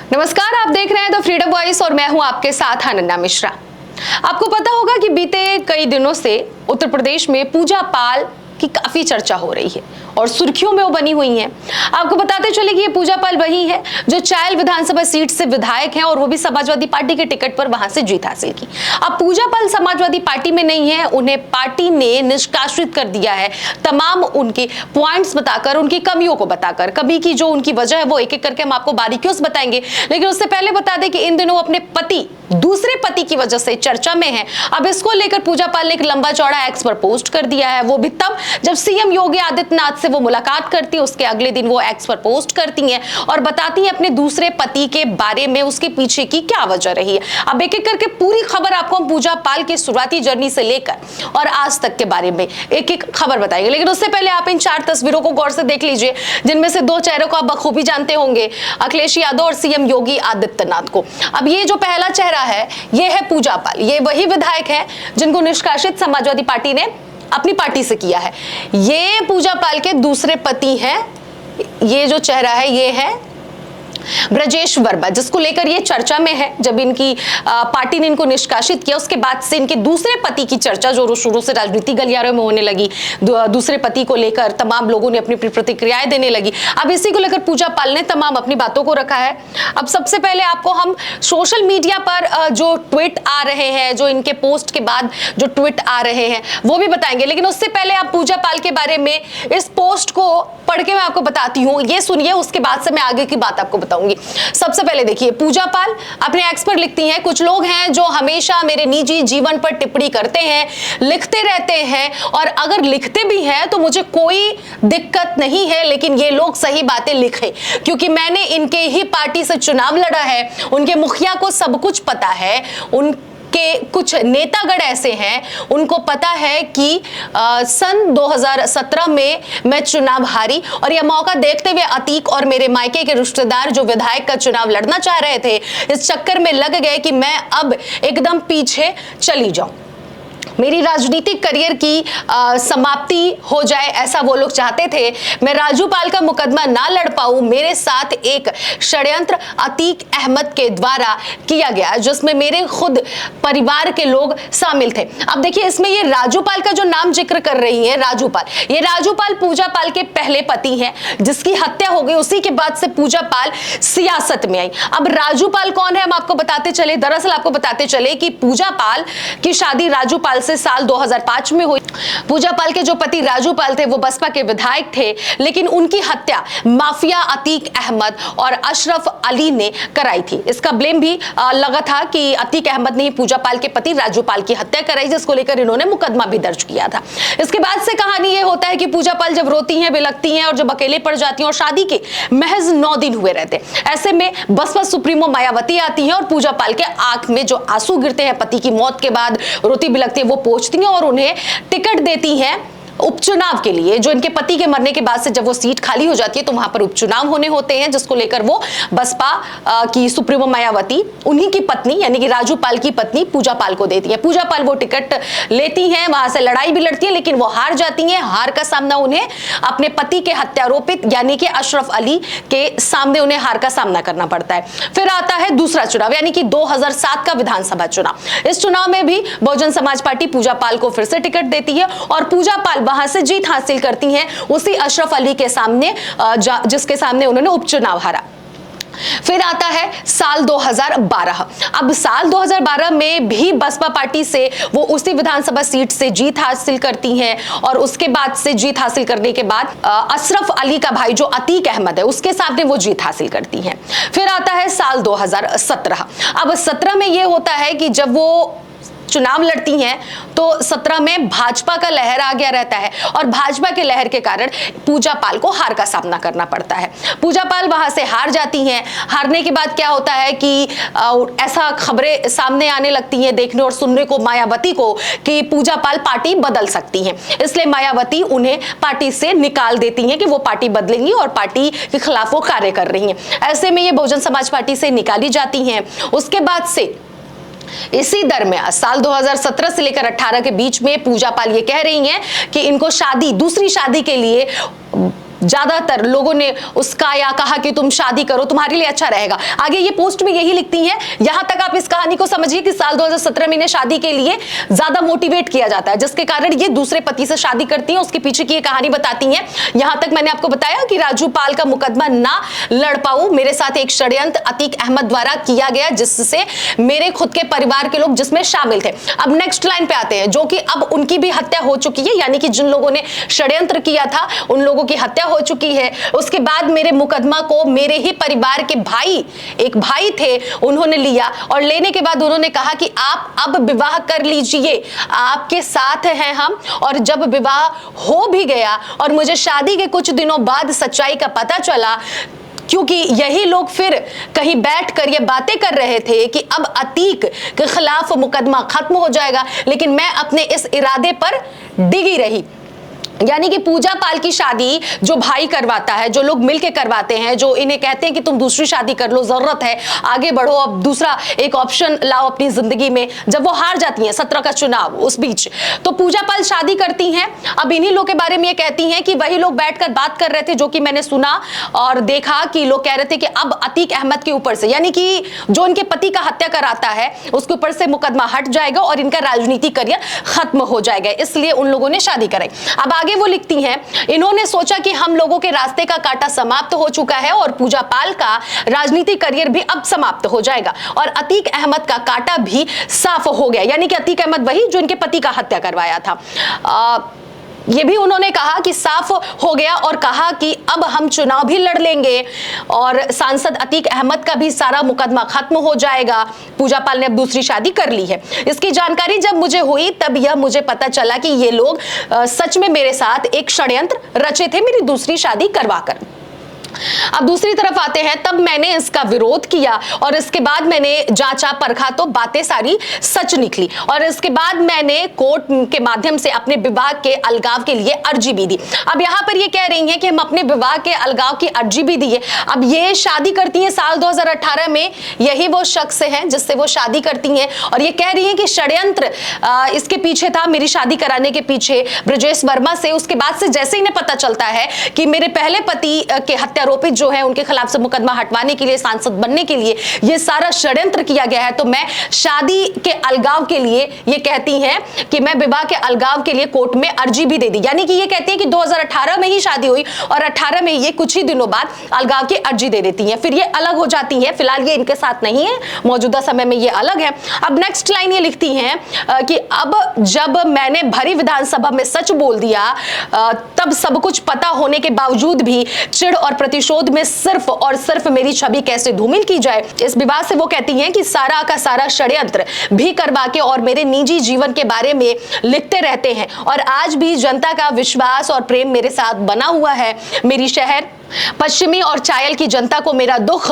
नमस्कार, आप देख रहे हैं द फ्रीडम वॉइस और मैं हूं आपके साथ अनन्या मिश्रा। आपको पता होगा कि बीते कई दिनों से उत्तर प्रदेश में पूजा पाल की काफी चर्चा हो रही है और सुर्खियों में वो बनी हुई हैं। आपको बताते चले कि ये पूजा पाल वही है जो चायल विधानसभा सीट से विधायक हैं और वो भी समाजवादी पार्टी के टिकट पर वहां से जीत हासिल की। अब पूजा पाल समाजवादी पार्टी में नहीं है, उन्हें पार्टी ने निष्कासित कर दिया है। तमाम उनके पॉइंट्स बताकर, उनकी कमियों को बताकर, कमी की जो उनकी वजह है वो एक एक करके हम आपको बारीकियों से बताएंगे। लेकिन उससे पहले बता दें कि इन दिनों अपने पति, दूसरे पति की वजह से चर्चा में है। अब इसको लेकर पूजा पाल ने एक लंबा चौड़ा एक्स पर पोस्ट कर दिया है, वो भी तब जब सीएम योगी आदित्यनाथ से वो मुलाकात करती है। उसके अगले दिन वो एक्स पर पोस्ट करती हैं और बताती हैं अपने दूसरे पति के बारे में, उसके पीछे की क्या वजह रही है। अब एक एक करके पूरी खबर आपको हम पूजा पाल के शुरुआती जर्नी से लेकर और आज तक के बारे में एक एक खबर बताएंगे। लेकिन उससे पहले आप इन 4 तस्वीरों को गौर से देख लीजिए, जिनमें से 2 चेहरों को आप बखूबी जानते होंगे, अखिलेश यादव और सीएम योगी आदित्यनाथ को। अब ये जो पहला चेहरा है, ये है पूजा पाल। ये वही विधायक है जिनको निष्कासित समाजवादी पार्टी ने अपनी पार्टी से किया है। ये पूजा पाल के दूसरे पति हैं। ये जो चेहरा है, ये है ब्रजेश वर्मा, जिसको लेकर ये चर्चा में है। जब इनकी पार्टी ने इनको निष्कासित किया, उसके बाद से इनके दूसरे पति की चर्चा जो शुरू से राजनीति गलियारों में होने लगी, दूसरे पति को लेकर तमाम लोगों ने अपनी प्रतिक्रियाएं देने लगी। अब इसी को लेकर पूजा पाल ने तमाम अपनी बातों को रखा है। अब सबसे पहले आपको हम सोशल मीडिया पर जो ट्वीट आ रहे हैं, जो इनके पोस्ट के बाद जो ट्वीट आ रहे हैं, वो भी बताएंगे। लेकिन उससे पहले आप पूजा पाल के बारे में इस पोस्ट को पढ़ के मैं आपको बताती हूँ, ये सुनिए, उसके बाद से मैं आगे की बात आपको बताऊंगी। सबसे पहले देखिए, पूजा पाल अपने एक्स पर लिखती हैं, कुछ लोग हैं जो हमेशा मेरे निजी जीवन पर टिप्पणी करते हैं, लिखते रहते हैं, और अगर लिखते भी हैं तो मुझे कोई दिक्कत नहीं है, लेकिन ये लोग सही बातें लिखें, क्योंकि मैंने इनके ही पार्टी से चुनाव लड़ा है। उनके मुखिया को सब कुछ पता है। के कुछ नेतागण ऐसे हैं, उनको पता है कि सन 2017 में मैं चुनाव हारी, और यह मौका देखते हुए अतीक और मेरे मायके के रिश्तेदार जो विधायक का चुनाव लड़ना चाह रहे थे, इस चक्कर में लग गए कि मैं अब एकदम पीछे चली जाऊं, मेरी राजनीतिक करियर की समाप्ति हो जाए, ऐसा वो लोग चाहते थे। मैं राजू पाल का मुकदमा ना लड़ पाऊं। मेरे साथ एक षड्यंत्र अतीक अहमद के द्वारा किया गया, जिसमें मेरे खुद परिवार के लोग शामिल थे। अब देखिए, इसमें ये राजू पाल का जो नाम जिक्र कर रही है, राजू पाल, ये राजू पाल पूजा पाल के पहले पति हैं, जिसकी हत्या हो गई। उसी के बाद से पूजा पाल सियासत में आई। अब राजू पाल कौन है, हम आपको बताते चले। दरअसल आपको बताते चले कि पूजा पाल की शादी राजू पाल से साल 2005 में हुई। पूजा पाल के जो पति राजू पाल थे वो बसपा के विधायक थे, लेकिन उनकी हत्या माफिया अतीक अहमद और अशरफ अली ने कराई थी। इसका ब्लेम भी लगा था कि अतीक अहमद ने ही पूजा पाल के पति राजू पाल की हत्या कराई, जिसको लेकर इन्होंने मुकदमा भी दर्ज किया था। इसके बाद से कहानी ये होता है कि पूजा पाल जब रोती हैं, बिलखती हैं और जब अकेले पड़ जाती हैं, और शादी के महज 9 दिन हुए रहते, ऐसे में बसपा सुप्रीमो मायावती आती है और पूजा पाल के आंख में जो आंसू गिरते हैं पति की मौत के बाद, रोती बिलखती है, वो पहुंचती हैं और उन्हें टिकट देती हैं उपचुनाव के लिए। जो इनके पति के मरने के बाद से जब वो सीट खाली हो जाती है तो वहां पर उपचुनाव होने होते हैं, जिसको लेकर वो बसपा की सुप्रीमो मायावती उन्हीं की पत्नी यानी कि राजू पाल की पत्नी पूजा पाल को देती है। पूजा पाल वो टिकट लेती हैं, वहां से लड़ाई भी लड़ती है, लेकिन वो हार जाती हैं। हार का सामना उन्हें अपने पति के हत्यारोपित यानी कि अशरफ अली के सामने उन्हें हार का सामना करना पड़ता है। फिर आता है दूसरा चुनाव यानी कि 2007 का विधानसभा चुनाव। इस चुनाव में भी बहुजन समाज पार्टी पूजा पाल को फिर से टिकट देती है और पूजा पाल वहां से जीत हासिल करती हैं उसी अशरफ अली के सामने, जिसके सामने उन्होंने उपचुनाव हारा। फिर आता है साल 2012। अब साल 2012 में भी बसपा पार्टी से वो उसी विधानसभा सीट से जीत हासिल करती हैं, और उसके बाद से जीत हासिल करने के बाद अशरफ अली का भाई जो अतीक अहमद है, उसके सामने वो जीत हासिल करती हैं। फिर आता है साल 2017। अब 17 में ये होता है कि जब वो चुनाव लड़ती हैं तो 17 में भाजपा का लहर आ गया रहता है, और भाजपा के लहर के कारण पूजा पाल को हार का सामना करना पड़ता है। पूजा पाल वहां से हार जाती हैं। हारने के बाद क्या होता है कि ऐसा खबरें सामने आने लगती हैं, देखने और सुनने को मायावती को, कि पूजा पाल पार्टी बदल सकती हैं। इसलिए मायावती उन्हें पार्टी से निकाल देती हैं कि वो पार्टी बदलेंगी और पार्टी के खिलाफ वो कार्य कर रही हैं। ऐसे में ये बहुजन समाज पार्टी से निकाली जाती हैं। उसके बाद से इसी दरमियान साल 2017 से लेकर 18 के बीच में पूजा पाल ये कह रही हैं कि इनको शादी, दूसरी शादी के लिए ज्यादातर लोगों ने उसका या कहा कि तुम शादी करो, तुम्हारे लिए अच्छा रहेगा। आगे ये पोस्ट में यही लिखती हैं। यहां तक आप इस कहानी को समझिए कि साल 2017 में इन्हें शादी के लिए ज्यादा मोटिवेट किया जाता है, जिसके कारण ये दूसरे पति से शादी करती हैं। उसके पीछे की ये कहानी बताती हैं। यहां तक मैंने आपको बताया कि राजू पाल का मुकदमा ना लड़ पाऊं, मेरे साथ एक षड्यंत्र अतीक अहमद द्वारा किया गया, जिससे मेरे खुद के परिवार के लोग जिसमें शामिल थे। अब नेक्स्ट लाइन पे आते हैं, जो कि अब उनकी भी हत्या हो चुकी है, यानी कि जिन लोगों ने षड्यंत्र किया था उन लोगों की हत्या हो चुकी है। उसके बाद मेरे मुकदमा को मेरे ही परिवार के भाई, एक भाई थे, उन्होंने लिया और लेने के बाद उन्होंने कहा कि आप अब विवाह कर लीजिए, आपके साथ हैं हम। और जब विवाह हो भी गया और मुझे शादी के कुछ दिनों बाद सच्चाई का पता चला, क्योंकि यही लोग फिर कहीं बैठकर ये बातें कर रहे थे कि अब अतीक के खिलाफ मुकदमा खत्म हो जाएगा, लेकिन मैं अपने इस इरादे पर डिगी रही। यानी कि पूजा पाल की शादी जो भाई करवाता है, जो लोग मिलके करवाते हैं, जो इन्हें कहते हैं कि तुम दूसरी शादी कर लो, जरूरत है, आगे बढ़ो, अब दूसरा एक ऑप्शन लाओ अपनी जिंदगी में। जब वो हार जाती हैं 17 का चुनाव, उस बीच तो पूजा पाल शादी करती हैं। अब इन्हीं लोग के बारे में ये कहती हैं कि वही लोग बैठकर बात कर रहे थे, जो कि मैंने सुना और देखा कि लोग कह रहे थे कि अब अतीक अहमद के ऊपर से, यानी कि जो इनके पति का हत्या कराता है, उसके ऊपर से मुकदमा हट जाएगा और इनका राजनीतिक करियर खत्म हो जाएगा, इसलिए उन लोगों ने शादी कराई। अब आगे वो लिखती हैं, इन्होंने सोचा कि हम लोगों के रास्ते का कांटा समाप्त हो चुका है और पूजा पाल का राजनीतिक करियर भी अब समाप्त हो जाएगा और अतीक अहमद का कांटा भी साफ हो गया। यानी कि अतीक अहमद वही जो इनके पति का हत्या करवाया था। ये भी उन्होंने कहा कि साफ हो गया और कहा कि अब हम चुनाव भी लड़ लेंगे और सांसद अतीक अहमद का भी सारा मुकदमा खत्म हो जाएगा। पूजा पाल ने अब दूसरी शादी कर ली है। इसकी जानकारी जब मुझे हुई तब यह मुझे पता चला कि ये लोग सच में मेरे साथ एक षड्यंत्र रचे थे, मेरी दूसरी शादी करवाकर। अब दूसरी तरफ आते हैं, तब मैंने इसका विरोध किया और इसके बाद मैंने जांचा परखा तो बातें सारी सच निकली और इसके बाद मैंने कोर्ट के माध्यम से अपने विवाह के अलगाव के लिए अर्जी भी दी। अब यहां पर ये कह रही हैं कि हम अपने विवाह के अलगाव की अर्जी भी दी है। अब ये शादी करती हैं साल 2018 में, यही वो शख्स हैं जिससे वो शादी करती हैं और ये कह रही हैं कि षड्यंत्र इसके पीछे था, मेरी शादी कराने के पीछे ब्रजेश वर्मा से। उसके बाद से जैसे इन्हें पता चलता है कि मेरे पहले पति के हत्या आरोपित जो है उनके खिलाफ से मुकदमा हटवाने के लिए, सांसद बनने के लिए ये सारा षड्यंत्र किया गया है, तो मैं शादी के अलगाव के लिए, ये कहती हैं कि मैं विवाह के अलगाव के लिए कोर्ट में अर्जी भी दे दी। यानी कि ये कहती हैं कि 2018 में ही शादी हुई और 18 में ये कुछ ही दिनों बाद अलगाव की अर्जी दे देती हैं, फिर ये अलग हो जाती हैं। फिलहाल ये इनके साथ नहीं है, मौजूदा समय में ये अलग है। अब नेक्स्ट लाइन ये लिखती हैं कि अब जब मैंने भरी विधानसभा में सच बोल दिया, तब सब कुछ पता होने के बावजूद भी चिढ़ और प्रतिशोध में सिर्फ और सिर्फ मेरी छवि कैसे धूमिल की जाए, इस विवाद से वो कहती हैं कि सारा का सारा षड्यंत्र भी करवा के और मेरे निजी जीवन के बारे में लिखते रहते हैं और आज भी जनता का विश्वास और प्रेम मेरे साथ बना हुआ है। मेरी शहर पश्चिमी और चायल की जनता को मेरा दुख,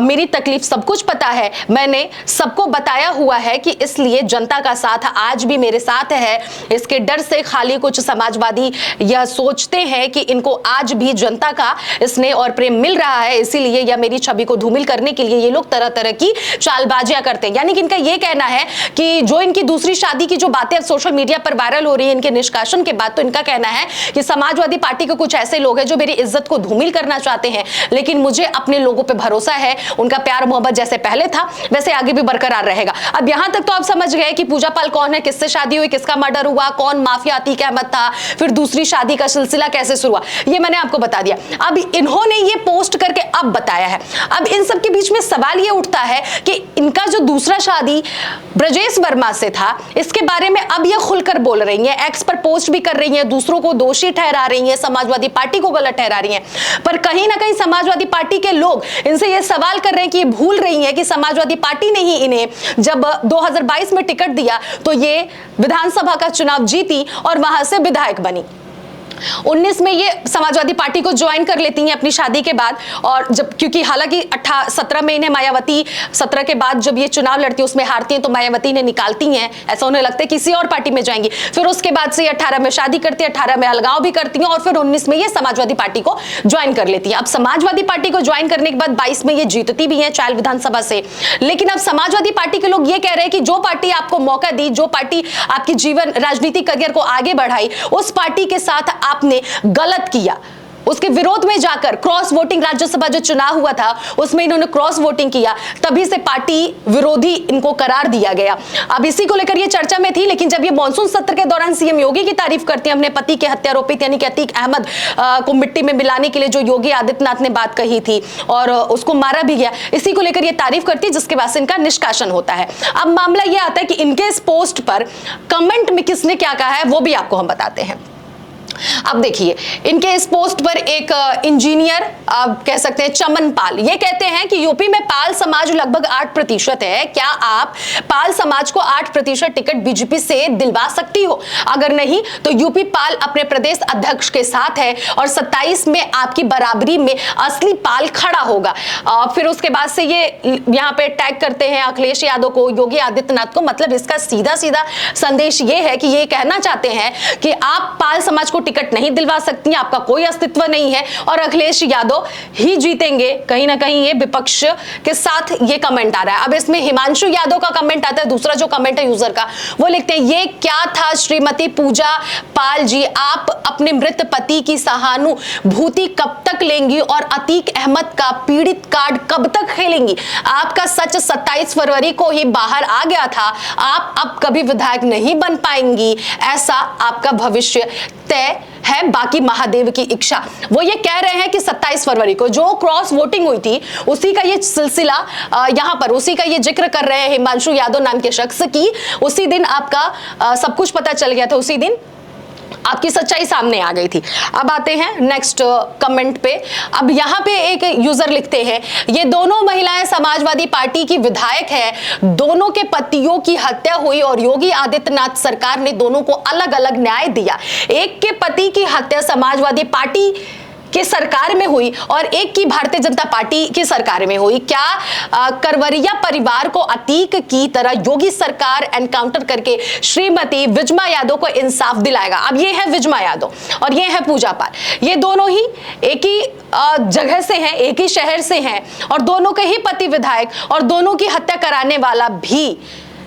मेरी तकलीफ सब कुछ पता है, मैंने सबको बताया हुआ है कि इसलिए जनता का साथ आज भी मेरे साथ है। इसके डर से खाली कुछ समाजवादी यह सोचते हैं कि इनको आज भी जनता का स्नेह और प्रेम मिल रहा है, इसीलिए यह मेरी छवि को धूमिल करने के लिए ये लोग तरह तरह की चालबाजियां करते हैं। यानी कि इनका यह कहना है कि जो इनकी दूसरी शादी की जो बातें अब सोशल मीडिया पर वायरल हो रही है इनके निष्कासन के बाद, तो इनका कहना है कि समाजवादी पार्टी के कुछ ऐसे लोग हैं जो मेरी इज्जत को धूमिल करना चाहते हैं, लेकिन मुझे अपने लोगों पे भरोसा है, उनका प्यार मोहब्बत जैसे पहले था वैसे आगे भी बरकरार रहेगा। अब यहां तक तो आप समझ गए कि पूजा पाल कौन है, किससे शादी हुई, किसका मर्डर हुआ, कौन माफिया अतीक अहमद था, फिर दूसरी शादी का सिलसिला कैसे शुरू हुआ, ये मैंने आपको बता दिया। अब इन्होंने ये पोस्ट करके अब बताया है। अब इन सब के बीच में सवाल ये उठता है कि इनका जो दूसरा शादी ब्रजेश वर्मा से था, इसके बारे में अब ये खुलकर बोल रही हैं, एक्स पर पोस्ट भी कर रही हैं, दूसरों को दोषी ठहरा रही हैं, समाजवादी पार्टी को गलत ठहरा रही हैं। पर कहीं ना कहीं समाजवादी पार्टी के लोग इनसे यह सवाल कर रहे हैं कि ये भूल रही हैं कि समाजवादी पार्टी ने ही इन्हें जब 2022 में टिकट दिया तो ये विधानसभा का चुनाव जीती और वहां से विधायक बनी। 19 में ये समाजवादी पार्टी को ज्वाइन कर लेती हैं अपनी शादी के बाद, और जब क्योंकि हालांकि 17 में इन्हें मायावती 17 के बाद जब ये चुनाव लड़ती है उसमें हारती हैं तो मायावती ने निकालती हैं, ऐसा उन्हें लगता है किसी और पार्टी में जाएंगी। फिर उसके बाद से 18 में शादी करती है, 18 में अलगाव भी करती हैं और फिर 19 में ये समाजवादी पार्टी को ज्वाइन कर लेती है। अब समाजवादी पार्टी को ज्वाइन करने के बाद 22 में ये जीतती भी है चायल विधानसभा से, लेकिन अब समाजवादी पार्टी के लोग ये कह रहे हैं कि जो पार्टी आपको मौका दी, जो पार्टी आपकी जीवन राजनीतिक करियर को आगे बढ़ाई, उस पार्टी के साथ आपने गलत किया, उसके विरोध में जाकर क्रॉस वोटिंग, राज्यसभा जो चुनाव हुआ था उसमें इन्होंने क्रॉस वोटिंग किया, तभी से पार्टी विरोधी इनको करार दिया गया। अब इसी को लेकर ये चर्चा में थी, लेकिन जब ये मॉनसून सत्र के दौरान सीएम योगी की तारीफ करती हैं, अपने पति के हत्यारोपित यानी कि अतीक अहमद को मिट्टी में मिलाने के लिए जो योगी आदित्यनाथ ने बात कही थी और उसको मारा भी गया, इसी को लेकर ये तारीफ करती है, जिसके बाद से इनका निष्कासन होता है। अब मामला ये आता है कि इनके इस पोस्ट पर कमेंट में किसने क्या कहा है वो भी आपको हम बताते हैं। अब देखिए, इनके इस पोस्ट पर एक इंजीनियर, आप कह सकते हैं चमन पाल, ये कहते हैं कि यूपी में पाल समाज लगभग 8% है, क्या आप पाल समाज को 8% टिकट बीजेपी से दिलवा सकती हो? अगर नहीं तो यूपी पाल अपने प्रदेश अध्यक्ष के साथ है और 27 में आपकी बराबरी में असली पाल खड़ा होगा। फिर उसके बाद से ये यहाँ पे टैग करते हैं अखिलेश यादव को, योगी आदित्यनाथ को। मतलब इसका सीधा सीधा संदेश ये है कि ये कहना चाहते हैं कि आप पाल समाज को टिकट नहीं दिलवा सकती, आपका कोई अस्तित्व नहीं है और अखिलेश यादव ही जीतेंगे। कहीं ना कहीं ये विपक्ष के साथ ये कमेंट आ रहा है। अब इसमें हिमांशु यादव का कमेंट आता है, दूसरा जो कमेंट है यूजर का, वो लिखते हैं ये क्या था श्रीमती पूजा पाल जी, आप अपने मृत पति की सहानुभूति कब तक लेंगी और अतीक अहमद का पीड़ित कार्ड कब तक खेलेंगी? आपका सच 27 फरवरी को ही बाहर आ गया था, आप अब कभी विधायक नहीं बन पाएंगी, ऐसा आपका भविष्य तय है, बाकी महादेव की इच्छा। वो ये कह रहे हैं कि 27 फरवरी को जो क्रॉस वोटिंग हुई थी उसी का ये सिलसिला यहां पर, उसी का ये जिक्र कर रहे हैं हिमांशु यादव नाम के शख्स की। उसी दिन आपका सब कुछ पता चल गया था, उसी दिन आपकी सच्चाई सामने आ गई थी। अब आते हैं नेक्स्ट कमेंट पे। अब यहाँ पे एक यूजर लिखते हैं, ये दोनों महिलाएं समाजवादी पार्टी की विधायक है, दोनों के पतियों की हत्या हुई और योगी आदित्यनाथ सरकार ने दोनों को अलग अलग न्याय दिया। एक के पति की हत्या समाजवादी पार्टी की सरकार में हुई और एक की भारतीय जनता पार्टी की सरकार में हुई। क्या करवरिया परिवार को अतीक की तरह योगी सरकार एनकाउंटर करके श्रीमती विजमा यादव को इंसाफ दिलाएगा? अब ये है विजमा यादव और ये है पूजा पाल, ये दोनों ही एक ही जगह से हैं, एक ही शहर से हैं और दोनों के ही पति विधायक और दोनों की हत्या कराने वाला भी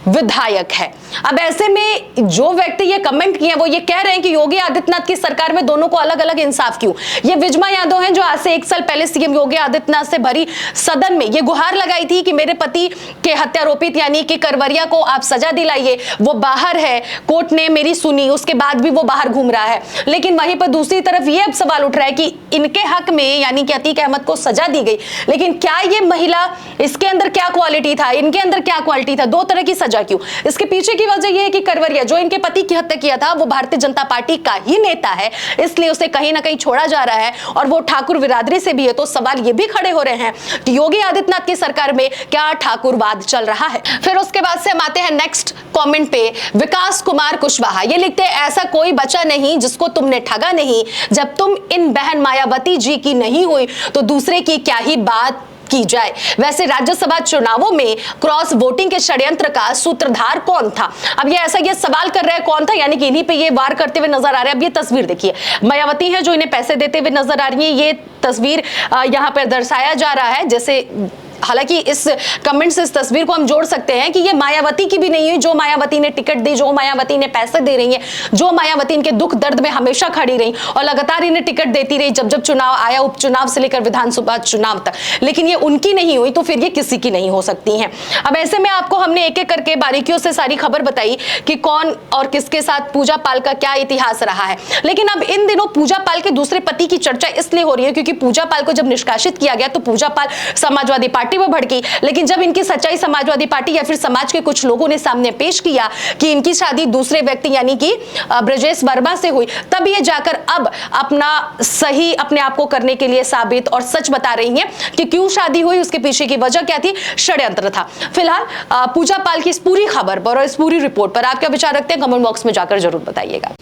विधायक है। अब ऐसे में जो व्यक्ति ये कमेंट किए वो ये कह रहे हैं कि योगी आदित्यनाथ की सरकार में दोनों को अलग अलग इंसाफ क्यों? ये विजमा यादव हैं जो आज से 1 साल पहले सीएम योगी आदित्यनाथ से भरी सदन में ये गुहार लगाई थी कि मेरे पति के हत्यारोपित यानी कि करवरिया को आप सजा दिलाइए। वो बाहर है, कोर्ट ने मेरी सुनी, उसके बाद भी वो बाहर घूम रहा है। लेकिन वहीं पर दूसरी तरफ ये अब सवाल उठ रहा है कि इनके हक में यानी कि अतीक अहमद को सजा दी गई, लेकिन क्या ये महिला, इसके अंदर क्या क्वालिटी था, इनके अंदर क्या क्वालिटी था, दो तरह की सजा क्यों? इसके पीछे की वजह यह है कि करवरिया जो इनके पति की हत्या किया था वो भारतीय जनता पार्टी का ही नेता है, इसलिए उसे कहीं ना कहीं छोड़ा जा रहा है और वो ठाकुर बिरादरी से भी है। तो सवाल ये भी खड़े हो रहे हैं कि योगी आदित्यनाथ की सरकार में क्या ठाकुरवाद चल रहा है? फिर उसके बाद से हम आते हैं नेक्स्ट कमेंट पे। विकास कुमार कुशवाहा ये लिखते हैं, ऐसा कोई बचा नहीं जिसको तुमने ठगा नहीं, जब तुम इन बहन मायावती जी की नहीं हुई तो दूसरे की क्या ही बात की जाए। वैसे राज्यसभा चुनावों में क्रॉस वोटिंग के षड्यंत्र का सूत्रधार कौन था? अब ये ऐसा ये सवाल कर रहे हैं कौन था, यानी कि इन्हीं पे ये वार करते हुए नजर आ रहे हैं। अब ये तस्वीर देखिए, मायावती है जो इन्हें पैसे देते हुए नजर आ रही है। ये तस्वीर यहाँ पर दर्शाया जा रहा है, जैसे हालांकि इस कमेंट से इस तस्वीर को हम जोड़ सकते हैं कि ये मायावती की भी नहीं हुई, जो मायावती ने टिकट दी, जो मायावती ने पैसे दे रही है, जो मायावती इनके दुख दर्द में हमेशा खड़ी रही और लगातार इन्हें टिकट देती रही जब जब चुनाव आया, उपचुनाव से लेकर विधानसभा चुनाव तक। लेकिन ये उनकी नहीं हुई तो फिर ये किसी की नहीं हो सकती हैं। अब ऐसे में आपको हमने एक एक करके बारीकियों से सारी खबर बताई कि कौन और किसके साथ पूजा पाल का क्या इतिहास रहा है। लेकिन अब इन दिनों पूजा पाल के दूसरे पति की चर्चा इसलिए हो रही है क्योंकि पूजा पाल को जब निष्कासित किया गया तो पूजा पाल समाजवादी पार्टी में भड़की, लेकिन जब इनकी सच्चाई समाजवादी पार्टी या फिर समाज के कुछ लोगों ने सामने पेश किया कि इनकी शादी दूसरे व्यक्ति यानी कि ब्रजेश वर्मा से हुई, तब ये जाकर अब अपना सही अपने आप को करने के लिए साबित और सच बता रही हैं कि क्यों शादी हुई, उसके पीछे की वजह क्या थी, षड्यंत्र था। फिलहाल पूजा पाल की इस पूरी खबर पर और इस पूरी रिपोर्ट पर आप क्या विचार रखते हैं, कमेंट बॉक्स में जाकर जरूर बताइएगा।